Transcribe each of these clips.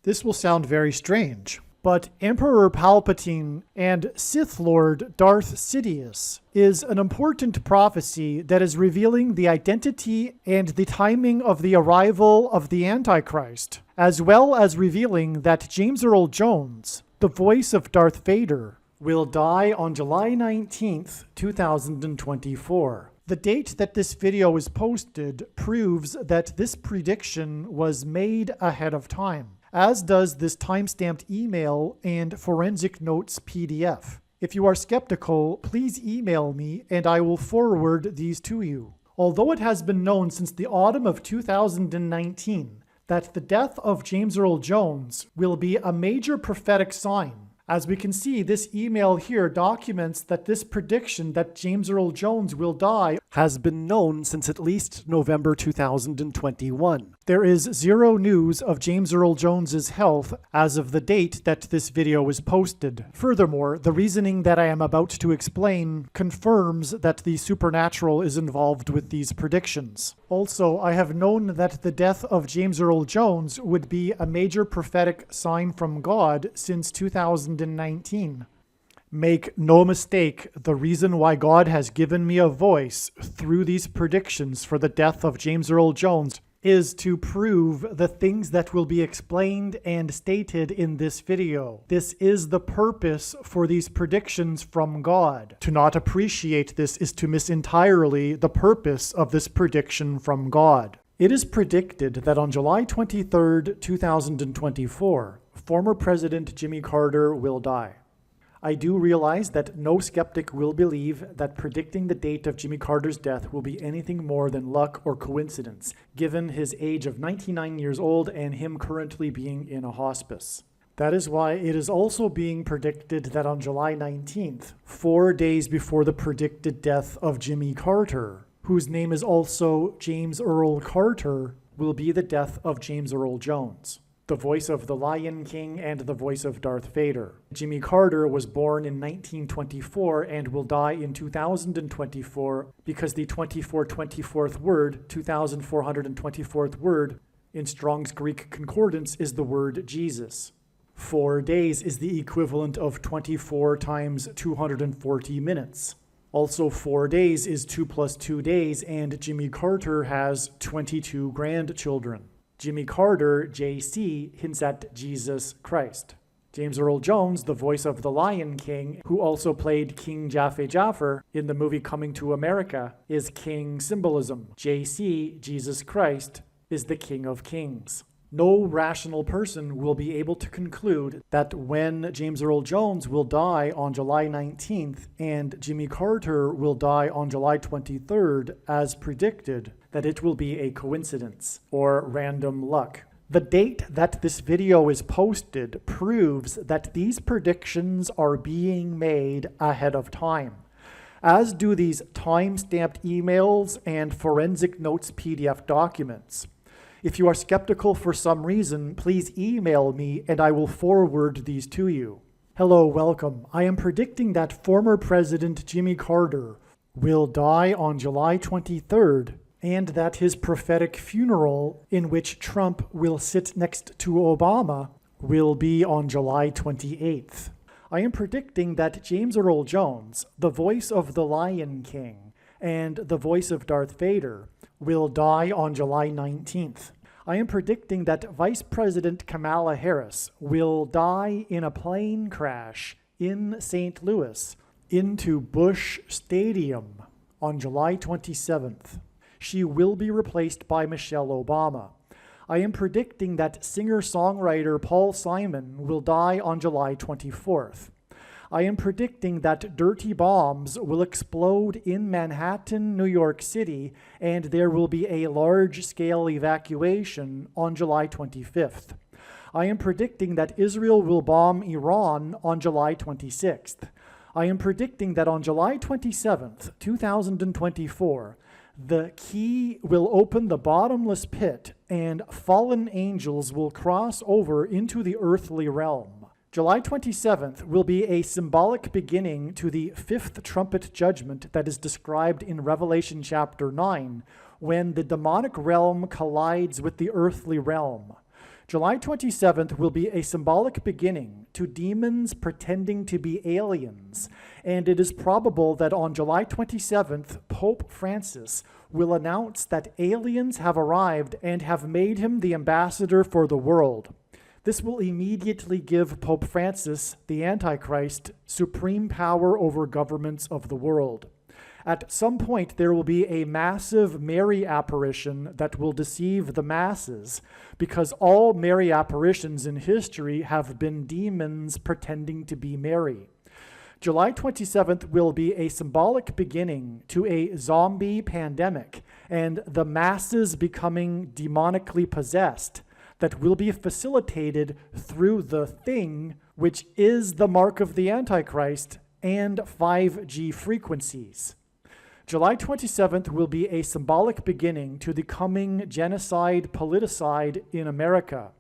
This will sound very strange, but Emperor Palpatine and Sith Lord Darth Sidious is an important prophecy that is revealing the identity and the timing of the arrival of the Antichrist, as well as revealing that James Earl Jones, the voice of Darth Vader, will die on July 19th, 2024. The date that this video is posted proves that this prediction was made ahead of time, as does this timestamped email and forensic notes PDF. If you are skeptical, please email me and I will forward these to you. Although it has been known since the autumn of 2019 that the death of James Earl Jones will be a major prophetic sign, as we can see, this email here documents that this prediction that James Earl Jones will die has been known since at least November 2021. There is zero news of James Earl Jones's health as of the date that this video was posted. Furthermore, the reasoning that I am about to explain confirms that the supernatural is involved with these predictions. Also, I have known that the death of James Earl Jones would be a major prophetic sign from God since 2019. Make no mistake, the reason why God has given me a voice through these predictions for the death of James Earl Jones is to prove the things that will be explained and stated in this video. This is the purpose for these predictions from God. To not appreciate this is to miss entirely the purpose of this prediction from God. It is predicted that on July 23rd, 2024, former President Jimmy Carter will die. I do realize that no skeptic will believe that predicting the date of Jimmy Carter's death will be anything more than luck or coincidence, given his age of 99 years old and him currently being in a hospice. That is why it is also being predicted that on July 19th, 4 days before the predicted death of Jimmy Carter, whose name is also James Earl Carter, will be the death of James Earl Jones, the voice of the Lion King and the voice of Darth Vader. Jimmy Carter was born in 1924 and will die in 2024 because the 2424th word, 2424th word, in Strong's Greek Concordance is the word Jesus. 4 days is the equivalent of 24 times 240 minutes. Also, 4 days is 2 plus 2 days, and Jimmy Carter has 22 grandchildren. Jimmy Carter, JC, hints at Jesus Christ. James Earl Jones, the voice of the Lion King, who also played King Jaffe Jaffer in the movie Coming to America, is king symbolism. JC, Jesus Christ, is the King of Kings. No rational person will be able to conclude that when James Earl Jones will die on July 19th and Jimmy Carter will die on July 23rd, as predicted, that it will be a coincidence or random luck. The date that this video is posted proves that these predictions are being made ahead of time, as do these time-stamped emails and forensic notes PDF documents. If you are skeptical for some reason, please email me and I will forward these to you. Hello, welcome. I am predicting that former President Jimmy Carter will die on July 23rd and that his prophetic funeral, in which Trump will sit next to Obama, will be on July 28th. I am predicting that James Earl Jones, the voice of the Lion King and the voice of Darth Vader, will die on July 19th. I am predicting that Vice President Kamala Harris will die in a plane crash in St. Louis into Busch Stadium on July 27th. She will be replaced by Michelle Obama. I am predicting that singer-songwriter Paul Simon will die on July 24th. I am predicting that dirty bombs will explode in Manhattan, New York City, and there will be a large-scale evacuation on July 25th. I am predicting that Israel will bomb Iran on July 26th. I am predicting that on July 27th, 2024, the key will open the bottomless pit and fallen angels will cross over into the earthly realm. July 27th will be a symbolic beginning to the fifth trumpet judgment that is described in Revelation chapter 9, when the demonic realm collides with the earthly realm. July 27th will be a symbolic beginning to demons pretending to be aliens, and it is probable that on July 27th, Pope Francis will announce that aliens have arrived and have made him the ambassador for the world. This will immediately give Pope Francis, the Antichrist, supreme power over governments of the world. At some point, there will be a massive Mary apparition that will deceive the masses, because all Mary apparitions in history have been demons pretending to be Mary. July 27th will be a symbolic beginning to a zombie pandemic and the masses becoming demonically possessed that will be facilitated through the thing, which is the mark of the Antichrist and 5G frequencies. July 27th will be a symbolic beginning to the coming genocide politicide in America.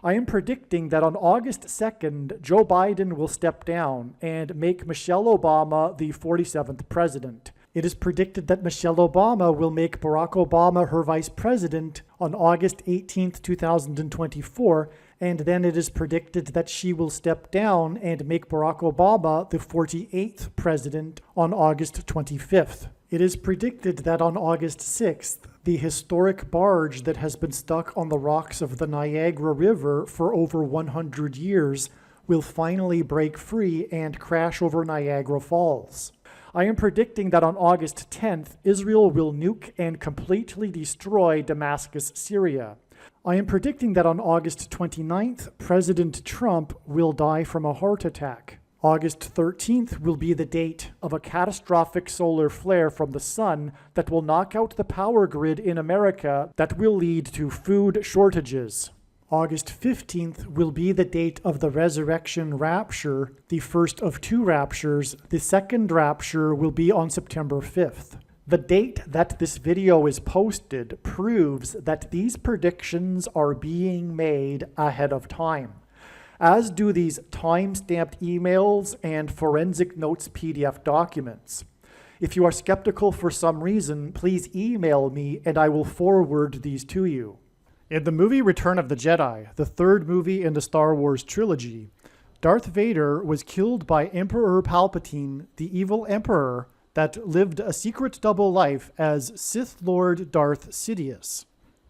I am predicting that on August 2nd, Joe Biden will step down and make Michelle Obama the 47th president. It is predicted that Michelle Obama will make Barack Obama her vice president on August 18th, 2024, and then it is predicted that she will step down and make Barack Obama the 48th president on August 25th. It is predicted that on August 6th, the historic barge that has been stuck on the rocks of the Niagara River for over 100 years will finally break free and crash over Niagara Falls. I am predicting that on August 10th, Israel will nuke and completely destroy Damascus, Syria. I am predicting that on August 29th, President Trump will die from a heart attack. August 13th will be the date of a catastrophic solar flare from the sun that will knock out the power grid in America that will lead to food shortages. August 15th will be the date of the resurrection rapture, the first of two raptures. The second rapture will be on September 5th. The date that this video is posted proves that these predictions are being made ahead of time, as do these time-stamped emails and forensic notes PDF documents. If you are skeptical for some reason, please email me and I will forward these to you. In the movie Return of the Jedi, the third movie in the Star Wars trilogy, Darth Vader was killed by Emperor Palpatine, the evil emperor that lived a secret double life as Sith Lord Darth Sidious.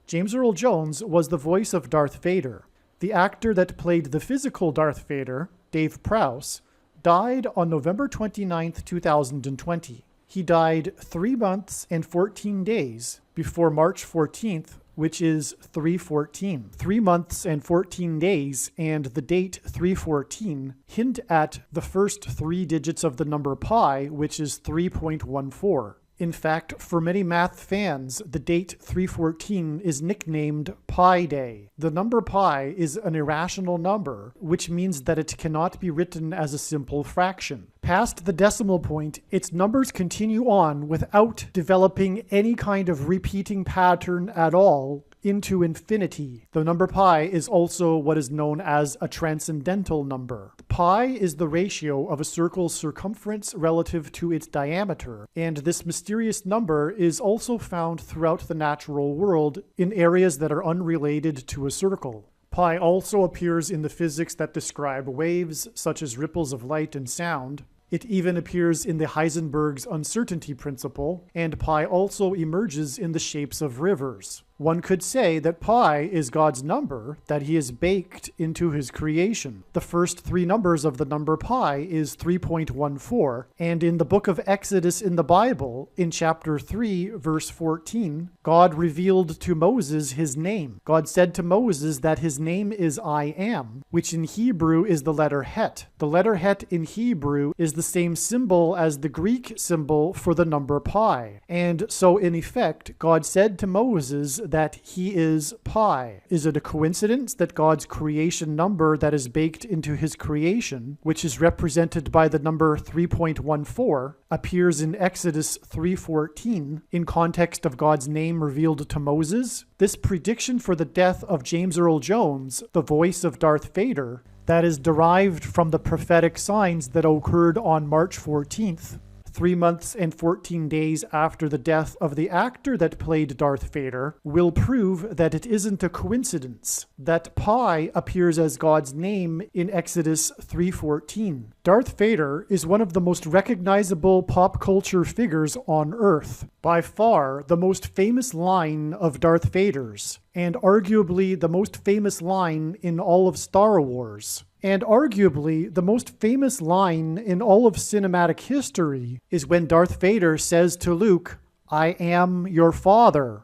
James Earl Jones was the voice of Darth Vader. The actor that played the physical Darth Vader, Dave Prowse, died on November 29, 2020. He died 3 months and 14 days before March 14th, which is 3/14. 3 months and 14 days, and the date 3/14 hint at the first 3 digits of the number pi, which is 3.14. In fact, for many math fans, the date 3/14 is nicknamed Pi Day. The number pi is an irrational number, which means that it cannot be written as a simple fraction. Past the decimal point, its numbers continue on without developing any kind of repeating pattern at all into infinity. The number pi is also what is known as a transcendental number. Pi is the ratio of a circle's circumference relative to its diameter, and this mysterious number is also found throughout the natural world in areas that are unrelated to a circle. Pi also appears in the physics that describe waves, such as ripples of light and sound. It even appears in the Heisenberg's uncertainty principle, and pi also emerges in the shapes of rivers. One could say that pi is God's number that he has baked into his creation. The first 3 numbers of the number pi is 3.14, and in the book of Exodus in the Bible, in chapter 3, verse 14, God revealed to Moses his name. God said to Moses that his name is I Am, which in Hebrew is the letter Het. The letter Het in Hebrew is the same symbol as the Greek symbol for the number pi. And so in effect, God said to Moses that he is pi. Is it a coincidence that God's creation number that is baked into his creation, which is represented by the number 3.14, appears in Exodus 3:14 in context of God's name revealed to Moses? This prediction for the death of James Earl Jones, the voice of Darth Vader, that is derived from the prophetic signs that occurred on March 14th, 3 months and 14 days after the death of the actor that played Darth Vader, will prove that it isn't a coincidence that Pi appears as God's name in Exodus 3:14. Darth Vader is one of the most recognizable pop culture figures on Earth. By far, the most famous line of Darth Vader's, and arguably the most famous line in all of Star Wars. And arguably, the most famous line in all of cinematic history is when Darth Vader says to Luke, "I am your father."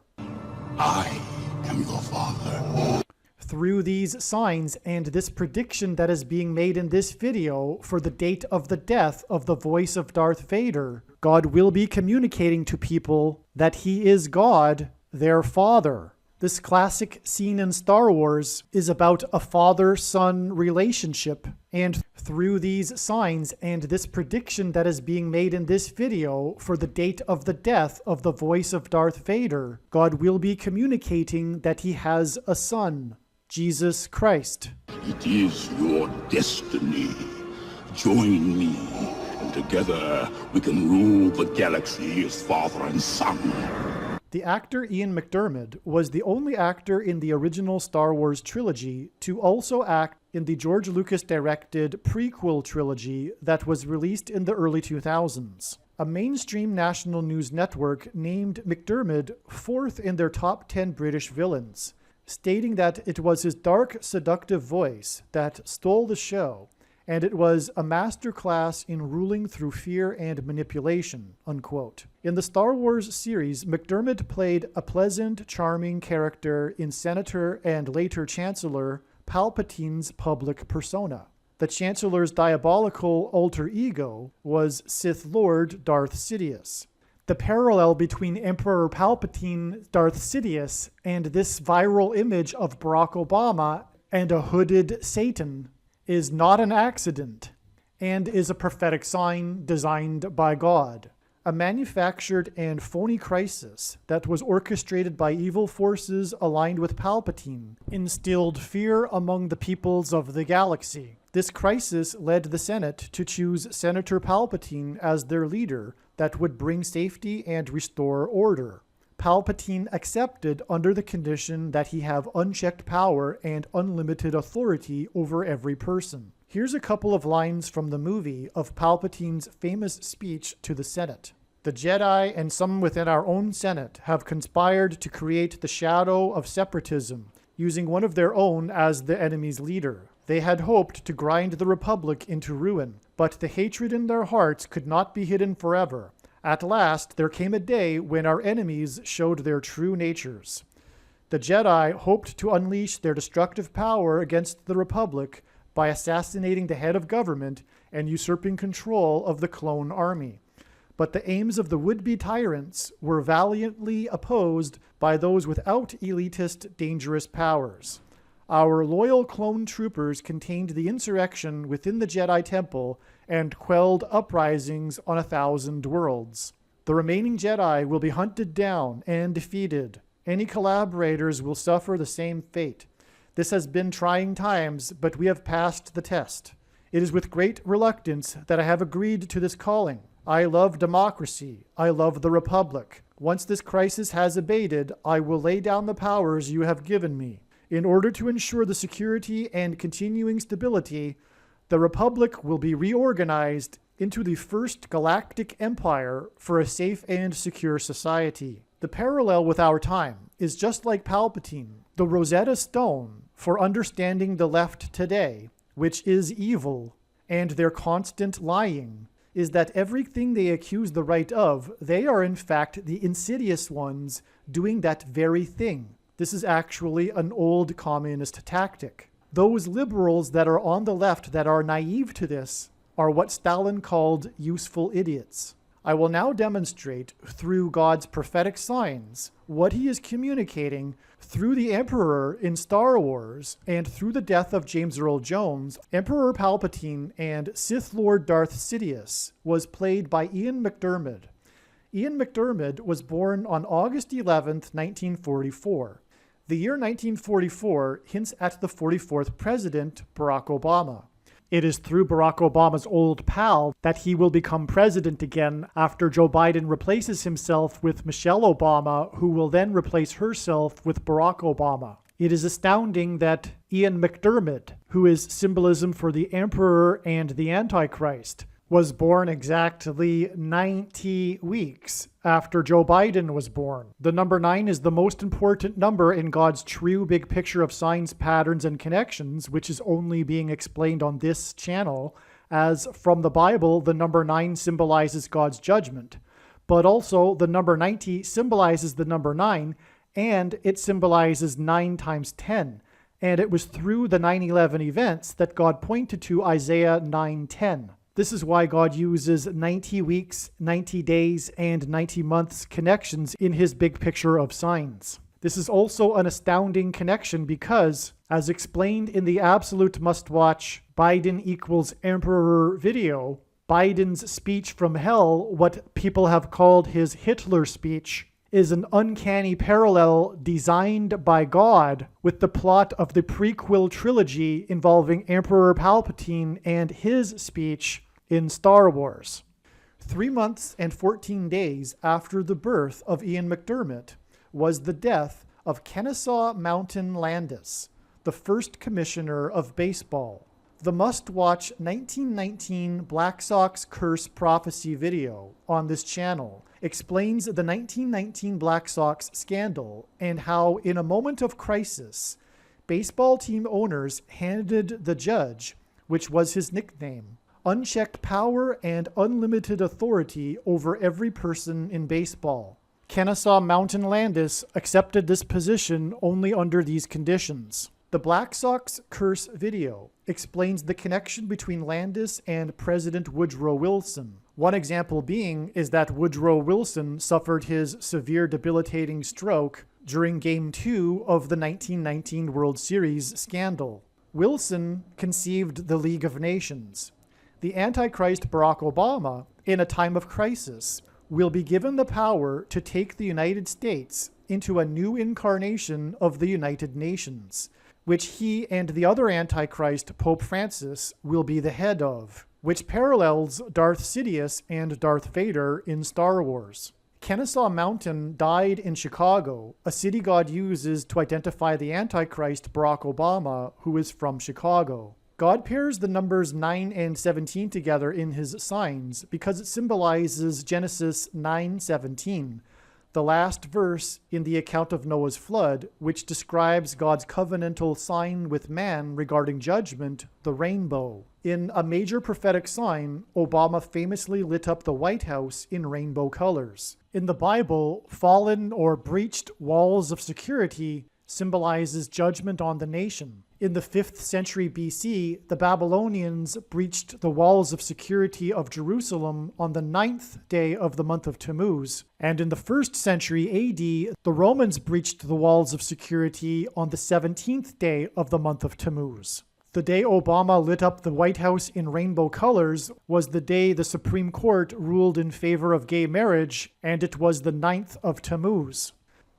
I am your father. Through these signs and this prediction that is being made in this video for the date of the death of the voice of Darth Vader, God will be communicating to people that he is God, their father. This classic scene in Star Wars is about a father-son relationship, and through these signs and this prediction that is being made in this video for the date of the death of the voice of Darth Vader, God will be communicating that he has a son, Jesus Christ. It is your destiny. Join me, and together we can rule the galaxy as father and son. The actor Ian McDiarmid was the only actor in the original Star Wars trilogy to also act in the George Lucas-directed prequel trilogy that was released in the early 2000s. A mainstream national news network named McDiarmid fourth in their top 10 British villains, stating that it was his dark, seductive voice that stole the show, and it was a masterclass in ruling through fear and manipulation, unquote. In the Star Wars series, McDiarmid played a pleasant, charming character in Senator and later Chancellor Palpatine's public persona. The Chancellor's diabolical alter ego was Sith Lord Darth Sidious. The parallel between Emperor Palpatine, Darth Sidious, and this viral image of Barack Obama and a hooded Satan is not an accident, and is a prophetic sign designed by God. A manufactured and phony crisis that was orchestrated by evil forces aligned with Palpatine instilled fear among the peoples of the galaxy. This crisis led the Senate to choose Senator Palpatine as their leader that would bring safety and restore order. Palpatine accepted under the condition that he have unchecked power and unlimited authority over every person. Here's a couple of lines from the movie of Palpatine's famous speech to the Senate. "The Jedi and some within our own Senate have conspired to create the shadow of separatism, using one of their own as the enemy's leader. They had hoped to grind the Republic into ruin, but the hatred in their hearts could not be hidden forever. At last, there came a day when our enemies showed their true natures. The Jedi hoped to unleash their destructive power against the Republic by assassinating the head of government and usurping control of the clone army. But the aims of the would-be tyrants were valiantly opposed by those without elitist, dangerous powers. Our loyal clone troopers contained the insurrection within the Jedi Temple and quelled uprisings on 1,000 worlds. The remaining Jedi will be hunted down and defeated. Any collaborators will suffer the same fate. This has been trying times, but we have passed the test. It is with great reluctance that I have agreed to this calling. I love democracy. I love the Republic. Once this crisis has abated, I will lay down the powers you have given me. In order to ensure the security and continuing stability, the Republic will be reorganized into the first galactic empire for a safe and secure society." The parallel with our time is just like Palpatine, the Rosetta Stone for understanding the left today, which is evil, and their constant lying, is that everything they accuse the right of, they are in fact the insidious ones doing that very thing. This is actually an old communist tactic. Those liberals that are on the left that are naive to this are what Stalin called useful idiots. I will now demonstrate through God's prophetic signs what he is communicating through the Emperor in Star Wars and through the death of James Earl Jones. Emperor Palpatine and Sith Lord Darth Sidious was played by Ian McDiarmid. Ian McDiarmid was born on August 11th, 1944. The year 1944 hints at the 44th president, Barack Obama. It is through Barack Obama's old pal that he will become president again after Joe Biden replaces himself with Michelle Obama, who will then replace herself with Barack Obama. It is astounding that Ian McDermott, who is symbolism for the Emperor and the Antichrist, was born exactly 90 weeks after Joe Biden was born. The number 9 is the most important number in God's true big picture of signs, patterns, and connections, which is only being explained on this channel, as from the Bible, the number 9 symbolizes God's judgment. But also, the number 90 symbolizes the number 9, and it symbolizes 9 times 10. And it was through the 9/11 events that God pointed to Isaiah 9:10. This is why God uses 90 weeks, 90 days, and 90 months connections in his big picture of signs. This is also an astounding connection because, as explained in the absolute must-watch Biden equals Emperor video, Biden's speech from hell, what people have called his Hitler speech, is an uncanny parallel designed by God with the plot of the prequel trilogy involving Emperor Palpatine and his speech in Star Wars. 3 months and 14 days after the birth of Ian McDermott was the death of Kennesaw Mountain Landis, the first commissioner of baseball. The must-watch 1919 Black Sox Curse Prophecy video on this channel explains the 1919 Black Sox scandal and how, in a moment of crisis, baseball team owners handed the judge, which was his nickname, unchecked power and unlimited authority over every person in baseball. Kennesaw Mountain Landis accepted this position only under these conditions. The Black Sox Curse video explains the connection between Landis and President Woodrow Wilson. One example being is that Woodrow Wilson suffered his severe debilitating stroke during Game 2 of the 1919 World Series scandal. Wilson conceived the League of Nations. The Antichrist Barack Obama, in a time of crisis, will be given the power to take the United States into a new incarnation of the United Nations, which he and the other Antichrist, Pope Francis, will be the head of, which parallels Darth Sidious and Darth Vader in Star Wars. Kennesaw Mountain died in Chicago, a city God uses to identify the Antichrist Barack Obama, who is from Chicago. God pairs the numbers 9 and 17 together in his signs because it symbolizes Genesis 9:17, the last verse in the account of Noah's flood, which describes God's covenantal sign with man regarding judgment, the rainbow. In a major prophetic sign, Obama famously lit up the White House in rainbow colors. In the Bible, fallen or breached walls of security symbolizes judgment on the nation. In the 5th century BC, the Babylonians breached the walls of security of Jerusalem on the 9th day of the month of Tammuz. And in the 1st century AD, the Romans breached the walls of security on the 17th day of the month of Tammuz. The day Obama lit up the White House in rainbow colors was the day the Supreme Court ruled in favor of gay marriage, and it was the 9th of Tammuz.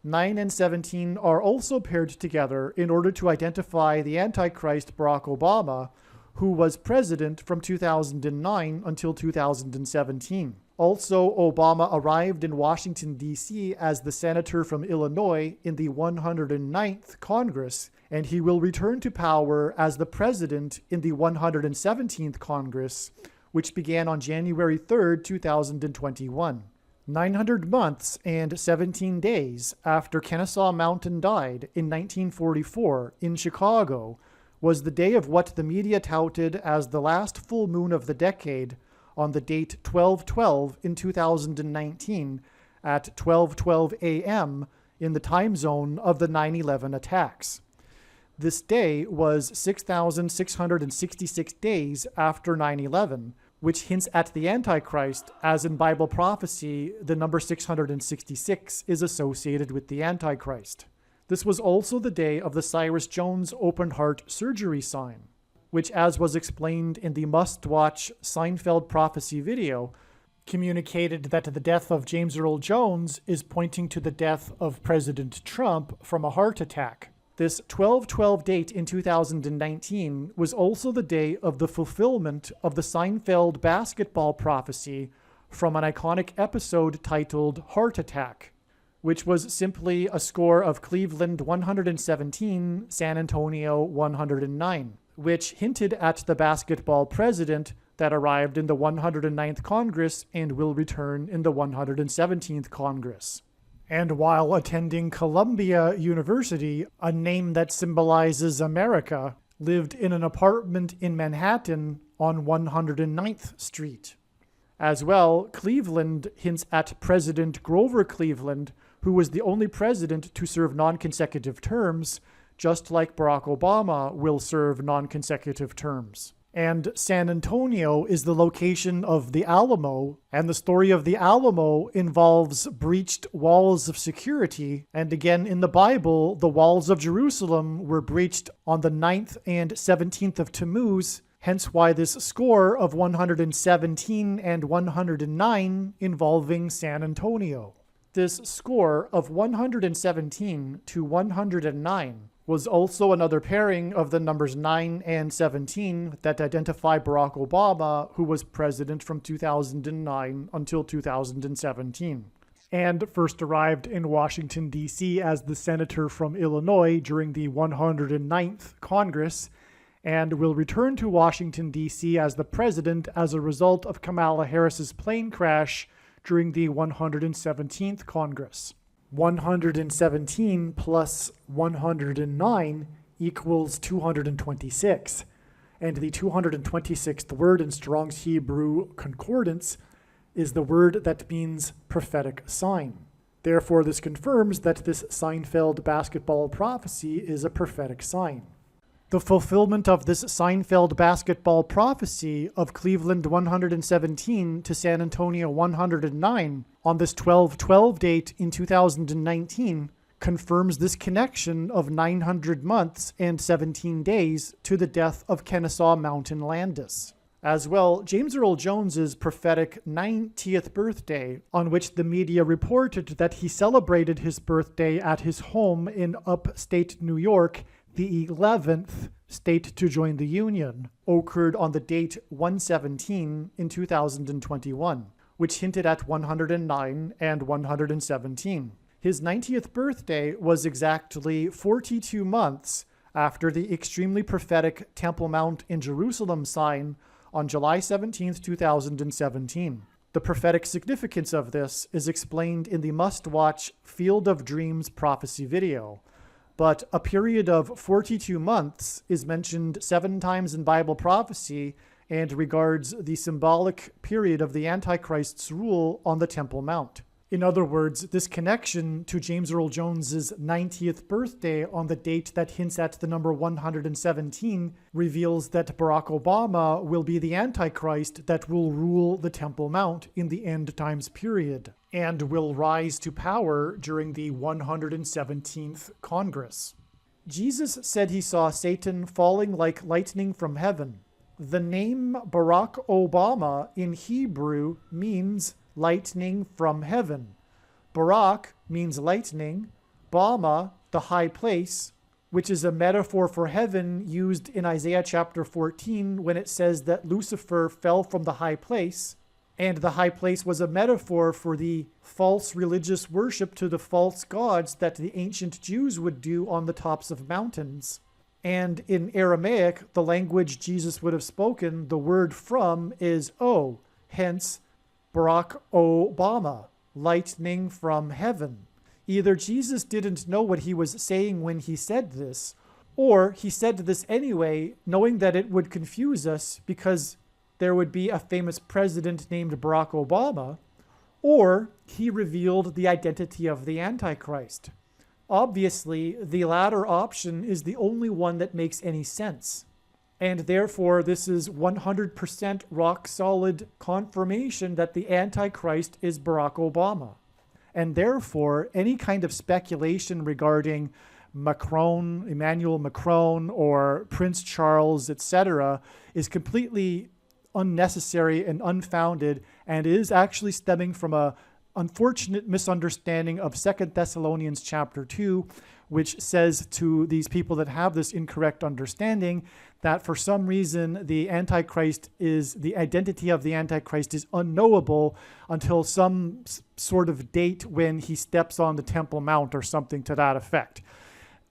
9 and 17 are also paired together in order to identify the Antichrist Barack Obama, who was president from 2009 until 2017. Also, Obama arrived in Washington, D.C. as the senator from Illinois in the 109th Congress, and he will return to power as the president in the 117th Congress, which began on January 3rd, 2021. 900 months and 17 days after Kennesaw Mountain died in 1944 in Chicago was the day of what the media touted as the last full moon of the decade on the date 12/12 in 2019 at 12:12 a.m. in the time zone of the 9/11 attacks. This day was 6,666 days after 9/11, which hints at the Antichrist, as in Bible prophecy, the number 666 is associated with the Antichrist. This was also the day of the Cyrus Jones open heart surgery sign, which, as was explained in the must-watch Seinfeld prophecy video, communicated that the death of James Earl Jones is pointing to the death of President Trump from a heart attack. This 12/12 date in 2019 was also the day of the fulfillment of the Seinfeld basketball prophecy from an iconic episode titled Heart Attack, which was simply a score of Cleveland 117, San Antonio 109, which hinted at the basketball president that arrived in the 109th Congress and will return in the 117th Congress. And while attending Columbia University, a name that symbolizes America, lived in an apartment in Manhattan on 109th Street. As well, Cleveland hints at President Grover Cleveland, who was the only president to serve non-consecutive terms, just like Barack Obama will serve non-consecutive terms. And San Antonio is the location of the Alamo, and the story of the Alamo involves breached walls of security. And again, in the Bible, the walls of Jerusalem were breached on the 9th and 17th of Tammuz, hence why this score of 117 and 109 involving San Antonio. This score of 117 to 109 was also another pairing of the numbers 9 and 17 that identify Barack Obama, who was president from 2009 until 2017, and first arrived in Washington, D.C. as the senator from Illinois during the 109th Congress, and will return to Washington, D.C. as the president as a result of Kamala Harris's plane crash during the 117th Congress. 117 plus 109 equals 226, and the 226th word in Strong's Hebrew Concordance is the word that means prophetic sign. Therefore, this confirms that this Seinfeld basketball prophecy is a prophetic sign. The fulfillment of this Seinfeld basketball prophecy of Cleveland 117 to San Antonio 109 on this 12/12 date in 2019 confirms this connection of 900 months and 17 days to the death of Kennesaw Mountain Landis. As well, James Earl Jones's prophetic 90th birthday, on which the media reported that he celebrated his birthday at his home in upstate New York, the 11th state to join the Union, occurred on the date 117 in 2021, which hinted at 109 and 117. His 90th birthday was exactly 42 months after the extremely prophetic Temple Mount in Jerusalem sign on July 17, 2017. The prophetic significance of this is explained in the must-watch Field of Dreams prophecy video, but a period of 42 months is mentioned 7 times in Bible prophecy and regards the symbolic period of the Antichrist's rule on the Temple Mount. In other words, this connection to James Earl Jones's 90th birthday on the date that hints at the number 117 reveals that Barack Obama will be the Antichrist that will rule the Temple Mount in the end times period and will rise to power during the 117th Congress. Jesus said he saw Satan falling like lightning from heaven. The name Barack Obama in Hebrew means lightning from heaven. Barak means lightning, Bama, the high place, which is a metaphor for heaven used in Isaiah chapter 14 when it says that Lucifer fell from the high place, and the high place was a metaphor for the false religious worship to the false gods that the ancient Jews would do on the tops of mountains. And in Aramaic, the language Jesus would have spoken, the word from is O, hence Barack Obama, lightning from heaven. Either Jesus didn't know what he was saying when he said this, or he said this anyway, knowing that it would confuse us because there would be a famous president named Barack Obama, or he revealed the identity of the Antichrist. Obviously, the latter option is the only one that makes any sense. And therefore, this is 100% rock-solid confirmation that the Antichrist is Barack Obama. And therefore, any kind of speculation regarding Macron, Emmanuel Macron, or Prince Charles, etc., is completely unnecessary and unfounded, and is actually stemming from a unfortunate misunderstanding of 2 Thessalonians chapter 2, which says to these people that have this incorrect understanding that for some reason the identity of the Antichrist is unknowable until some sort of date when he steps on the Temple Mount or something to that effect.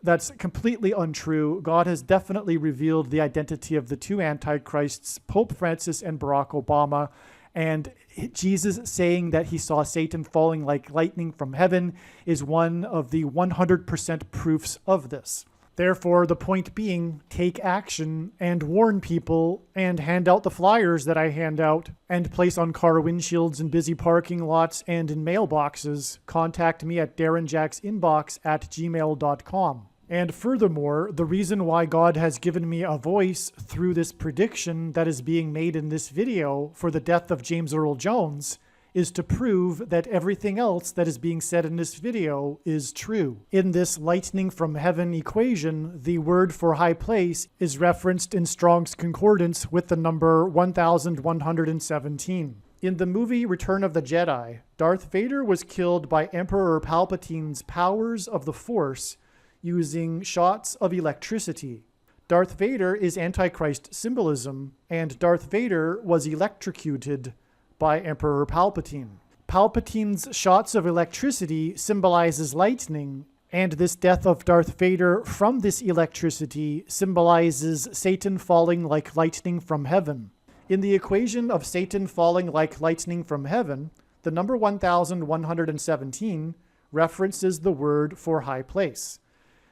That's completely untrue. God has definitely revealed the identity of the two Antichrists, Pope Francis and Barack Obama. And Jesus saying that he saw Satan falling like lightning from heaven is one of the 100% proofs of this. Therefore, the point being, take action and warn people and hand out the flyers that I hand out and place on car windshields and busy parking lots and in mailboxes. Contact me at darrenjacksinbox@gmail.com. And furthermore, the reason why God has given me a voice through this prediction that is being made in this video for the death of James Earl Jones is to prove that everything else that is being said in this video is true. In this lightning from heaven equation, the word for high place is referenced in Strong's Concordance with the number 1117. In the movie Return of the Jedi, Darth Vader was killed by Emperor Palpatine's powers of the Force using shots of electricity. Darth Vader is Antichrist symbolism, and Darth Vader was electrocuted by Emperor Palpatine. Palpatine's shots of electricity symbolizes lightning, and this death of Darth Vader from this electricity symbolizes Satan falling like lightning from heaven. In the equation of Satan falling like lightning from heaven, the number 1117 references the word for high place.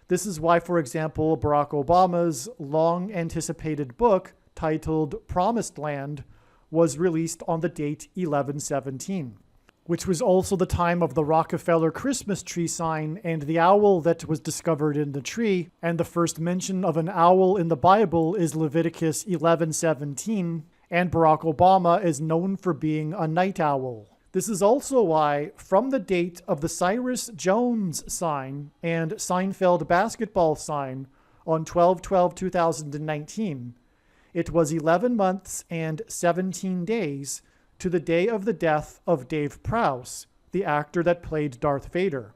This is why, for example, Barack Obama's long-anticipated book titled Promised Land was released on the date 11/17, which was also the time of the Rockefeller Christmas tree sign and the owl that was discovered in the tree, and the first mention of an owl in the Bible is Leviticus 11:17, and Barack Obama is known for being a night owl. This is also why, from the date of the Cyrus Jones sign and Seinfeld basketball sign on 12/12/2019, it was 11 months and 17 days to the day of the death of Dave Prowse, the actor that played Darth Vader.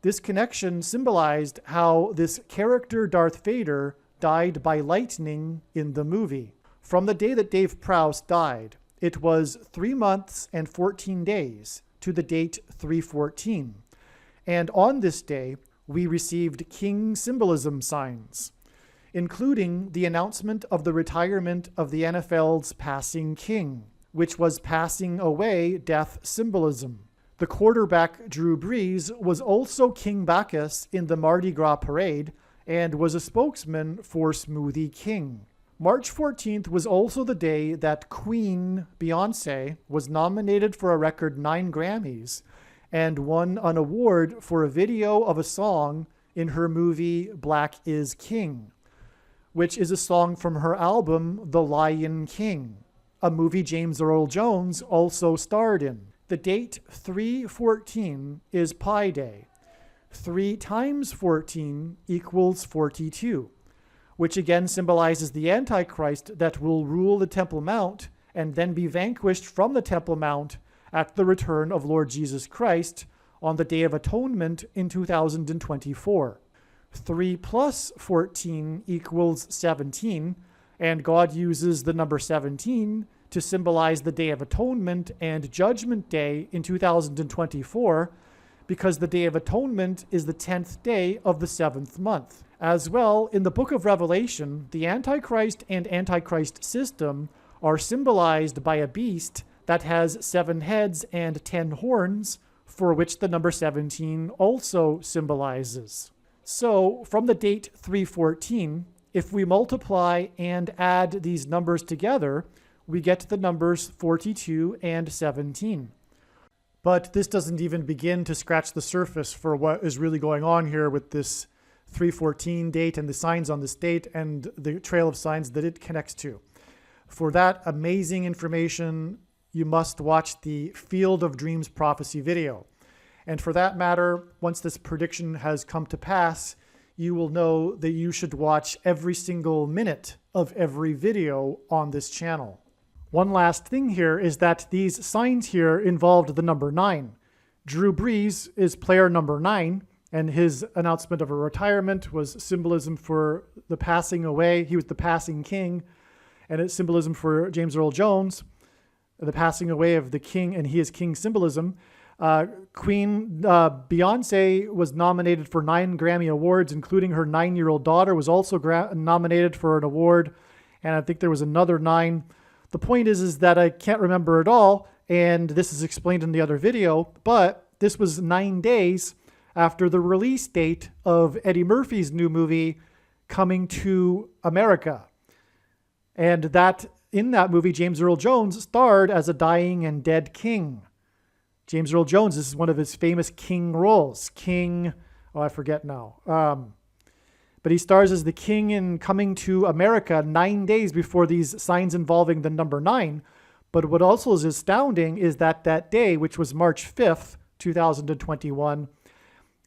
This connection symbolized how this character Darth Vader died by lightning in the movie. From the day that Dave Prowse died, it was 3 months and 14 days to the date 3/14. And on this day, we received king symbolism signs, including the announcement of the retirement of the NFL's passing king, which was passing away death symbolism. The quarterback Drew Brees was also King Bacchus in the Mardi Gras parade and was a spokesman for Smoothie King. March 14th was also the day that Queen Beyoncé was nominated for a record 9 Grammys and won an award for a video of a song in her movie Black is King, which is a song from her album The Lion King, a movie James Earl Jones also starred in. The date 3/14 is Pi Day. 3 times 14 equals 42. Which again symbolizes the Antichrist that will rule the Temple Mount and then be vanquished from the Temple Mount at the return of Lord Jesus Christ on the Day of Atonement in 2024. 3 plus 14 equals 17, and God uses the number 17 to symbolize the Day of Atonement and Judgment Day in 2024, because the Day of Atonement is the 10th day of the 7th month. As well, in the book of Revelation, the Antichrist and Antichrist system are symbolized by a beast that has 7 heads and 10 horns, for which the number 17 also symbolizes. So, from the date 3/14, if we multiply and add these numbers together, we get the numbers 42 and 17. But this doesn't even begin to scratch the surface for what is really going on here with this 3/14 date and the signs on this date and the trail of signs that it connects to. For that amazing information, you must watch the Field of Dreams Prophecy video. And for that matter, once this prediction has come to pass, you will know that you should watch every single minute of every video on this channel. One last thing here is that these signs here involved the number 9. Drew Brees is player number 9, And his announcement of a retirement was symbolism for the passing away. He was the passing king, and it's symbolism for James Earl Jones, the passing away of the king, and he is king symbolism. Queen Beyonce was nominated for 9 Grammy Awards, including her 9-year-old daughter was also nominated for an award, and I think there was another 9. The point is that I can't remember it all, and this is explained in the other video, but this was 9 days after the release date of Eddie Murphy's new movie, Coming to America. And that in that movie, James Earl Jones starred as a dying and dead king. James Earl Jones, this is one of his famous king roles. I forget now. But he stars as the king in Coming to America 9 days before these signs involving the number 9. But what also is astounding is that that day, which was March 5th, 2021,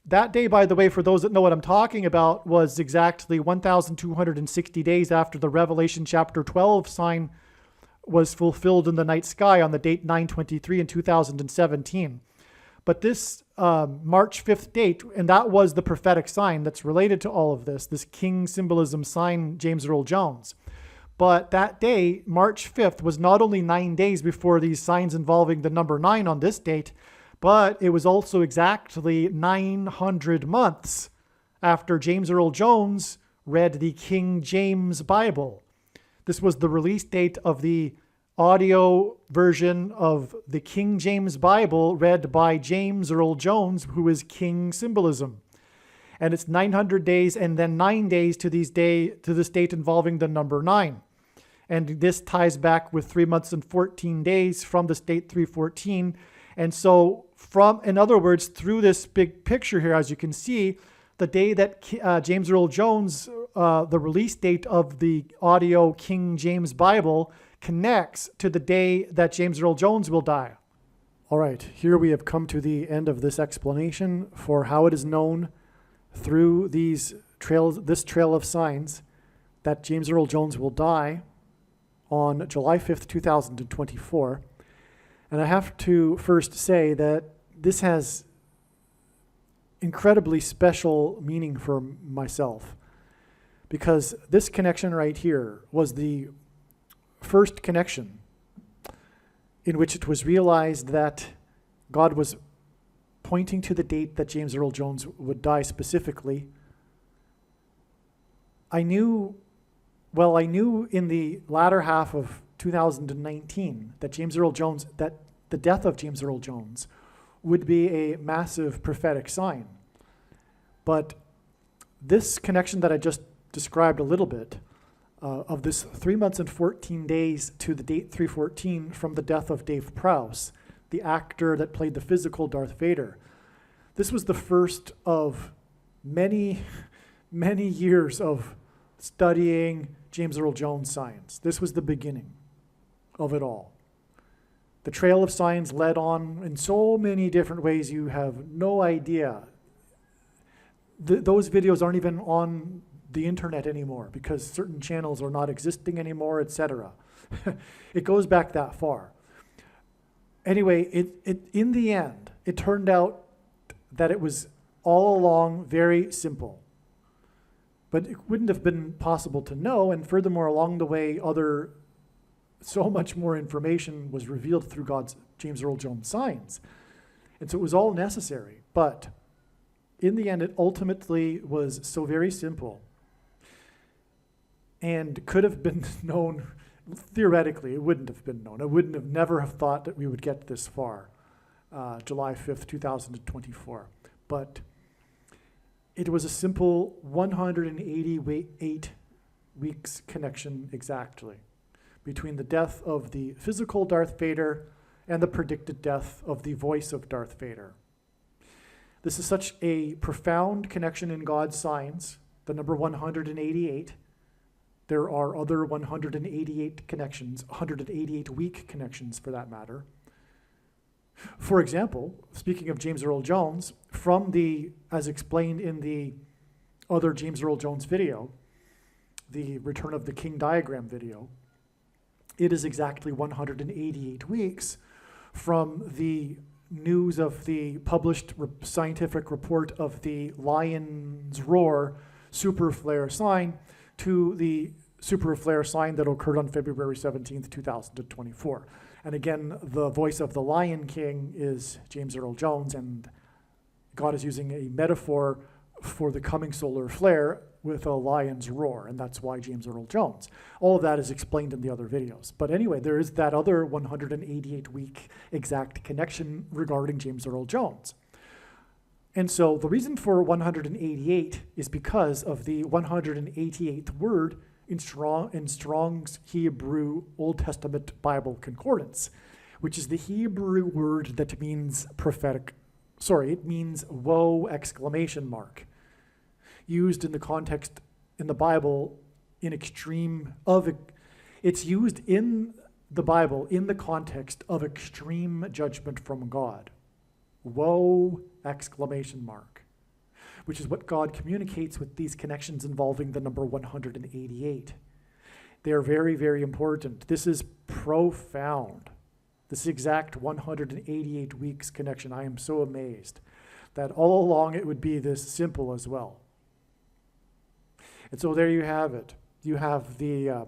that day, by the way, for those that know what I'm talking about, was exactly 1,260 days after the Revelation chapter 12 sign was fulfilled in the night sky on the date 9/23 in 2017. But this March 5th date, and that was the prophetic sign that's related to all of this king symbolism sign, James Earl Jones. But that day, March 5th, was not only 9 days before these signs involving the number 9 on this date, but it was also exactly 900 months after James Earl Jones read the King James Bible. This was the release date of the audio version of the King James Bible read by James Earl Jones, who is king symbolism. And it's 900 days and then 9 days to this date involving the number 9. And this ties back with 3 months and 14 days from the date 314. And so in other words, through this big picture here, as you can see, the day that James Earl Jones, the release date of the audio King James Bible, connects to the day that James Earl Jones will die. All right, here we have come to the end of this explanation for how it is known through this trail of signs that James Earl Jones will die on July 5th, 2024. And I have to first say that this has incredibly special meaning for myself, because this connection right here was the first connection in which it was realized that God was pointing to the date that James Earl Jones would die specifically. I knew in the latter half of 2019 that the death of James Earl Jones would be a massive prophetic sign. But this connection that I just described a little bit, of this 3 months and 14 days to the date 314 from the death of Dave Prowse, the actor that played the physical Darth Vader. This was the first of many, many years of studying James Earl Jones science. This was the beginning of it all. The trail of signs led on in so many different ways you have no idea. Those videos aren't even on the internet anymore because certain channels are not existing anymore, etc. It goes back that far. Anyway, in the end, it turned out that it was all along very simple. But it wouldn't have been possible to know, and furthermore, along the way, so much more information was revealed through James Earl Jones signs. And so it was all necessary. But in the end, it ultimately was so very simple and could have been known. Theoretically, it wouldn't have been known. I wouldn't have never have thought that we would get this far, July 5th, 2024. But it was a simple 188 weeks connection exactly between the death of the physical Darth Vader and the predicted death of the voice of Darth Vader. This is such a profound connection in God's signs, the number 188. There are other 188 connections, 188 week connections for that matter. For example, speaking of James Earl Jones, as explained in the other James Earl Jones video, the Return of the King diagram video, it is exactly 188 weeks from the news of the published scientific report of the lion's roar super flare sign to the super flare sign that occurred on February 17th, 2024. And again, the voice of the Lion King is James Earl Jones, and God is using a metaphor for the coming solar flare with a lion's roar, and that's why James Earl Jones. All of that is explained in the other videos. But anyway, there is that other 188-week exact connection regarding James Earl Jones. And so the reason for 188 is because of the 188th word in Strong's Hebrew Old Testament Bible Concordance, which is the Hebrew word that means prophetic. Sorry, it means woe exclamation mark. Used in the context in the Bible in extreme of, it's used in the Bible in the context of extreme judgment from God. Woe exclamation mark, which is what God communicates with these connections involving the number 188. They're very, very important. This is profound. This exact 188 weeks connection. I am so amazed that all along it would be this simple as well. And so there you have it. You have the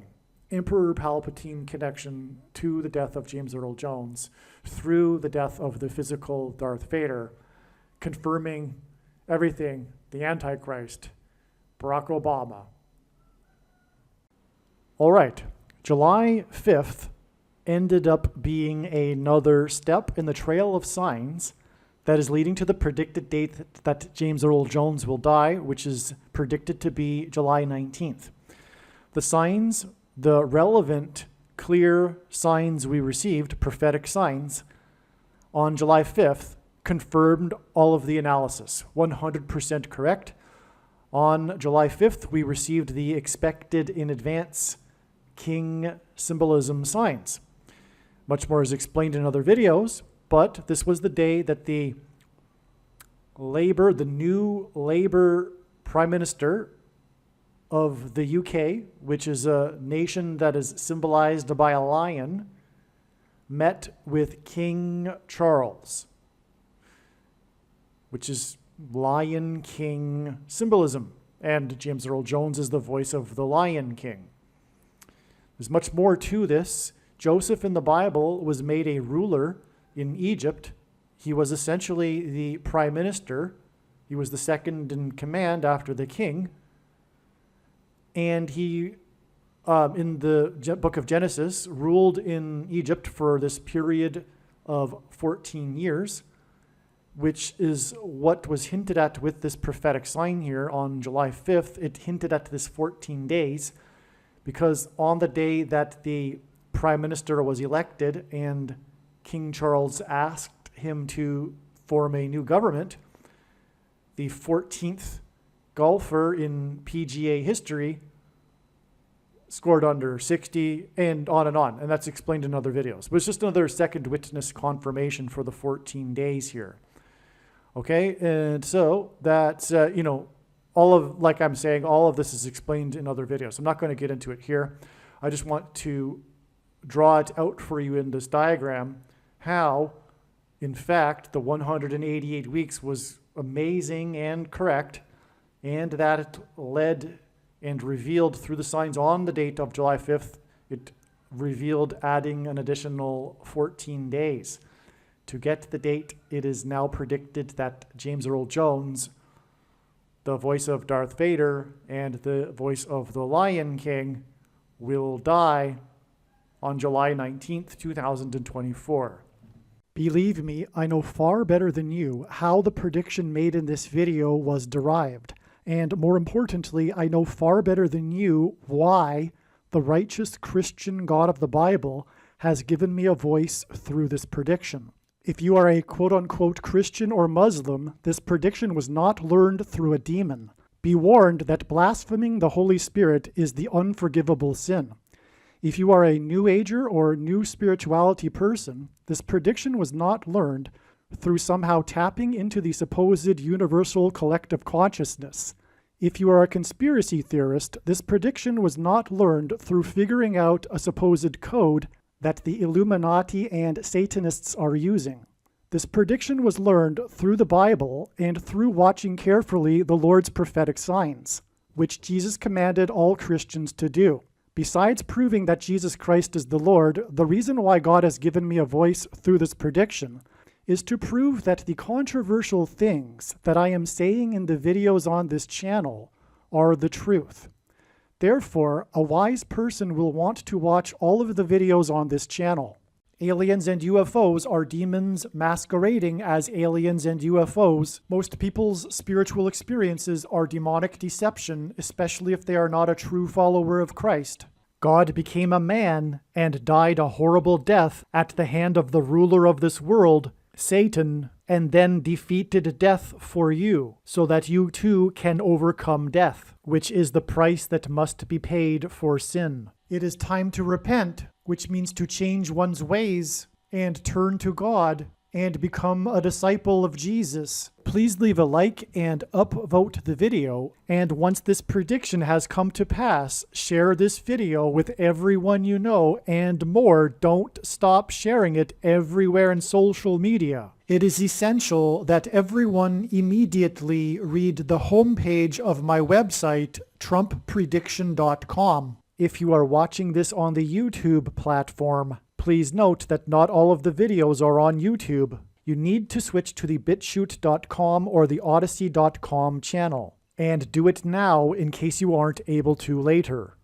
Emperor Palpatine connection to the death of James Earl Jones through the death of the physical Darth Vader, confirming everything, the Antichrist, Barack Obama. All right, July 5th ended up being another step in the trail of signs that is leading to the predicted date that James Earl Jones will die, which is predicted to be July 19th. The signs, the relevant, clear signs we received, prophetic signs, on July 5th, confirmed all of the analysis, 100% correct. On July 5th, we received the expected in advance king symbolism signs. Much more is explained in other videos, but this was the day that the new Labour Prime Minister of the UK, which is a nation that is symbolized by a lion, met with King Charles, which is Lion King symbolism. And James Earl Jones is the voice of the Lion King. There's much more to this. Joseph in the Bible was made a ruler in Egypt. He was essentially the prime minister. He was the second in command after the king. And he, in the book of Genesis, ruled in Egypt for this period of 14 years, which is what was hinted at with this prophetic sign here on July 5th. It hinted at this 14 days, because on the day that the prime minister was elected and King Charles asked him to form a new government, the 14th golfer in PGA history scored under 60 and on. And that's explained in other videos. But it's just another second witness confirmation for the 14 days here. Okay, and so that's, all of, like I'm saying, all of this is explained in other videos. I'm not going to get into it here. I just want to draw it out for you in this diagram, how, in fact, the 188 weeks was amazing and correct, and that it led and revealed through the signs on the date of July 5th, it revealed adding an additional 14 days. To get the date, it is now predicted that James Earl Jones, the voice of Darth Vader and the voice of the Lion King, will die on July 19th, 2024. Believe me, I know far better than you how the prediction made in this video was derived. And more importantly, I know far better than you why the righteous Christian God of the Bible has given me a voice through this prediction. If you are a quote-unquote Christian or Muslim, this prediction was not learned through a demon. Be warned that blaspheming the Holy Spirit is the unforgivable sin. If you are a New Ager or New Spirituality person, this prediction was not learned through somehow tapping into the supposed universal collective consciousness. If you are a conspiracy theorist, this prediction was not learned through figuring out a supposed code that the Illuminati and Satanists are using. This prediction was learned through the Bible and through watching carefully the Lord's prophetic signs, which Jesus commanded all Christians to do. Besides proving that Jesus Christ is the Lord, the reason why God has given me a voice through this prediction is to prove that the controversial things that I am saying in the videos on this channel are the truth. Therefore, a wise person will want to watch all of the videos on this channel. Aliens and UFOs are demons masquerading as aliens and UFOs. Most people's spiritual experiences are demonic deception, especially if they are not a true follower of Christ. God became a man and died a horrible death at the hand of the ruler of this world, Satan, and then defeated death for you, so that you too can overcome death, which is the price that must be paid for sin. It is time to repent, which means to change one's ways and turn to God and become a disciple of Jesus. Please leave a like and upvote the video, and once this prediction has come to pass, share this video with everyone you know, and more, don't stop sharing it everywhere in social media. It is essential that everyone immediately read the homepage of my website, TrumpPrediction.com. If you are watching this on the YouTube platform, please note that not all of the videos are on YouTube. You need to switch to the BitChute.com or the Odyssey.com channel. And do it now in case you aren't able to later.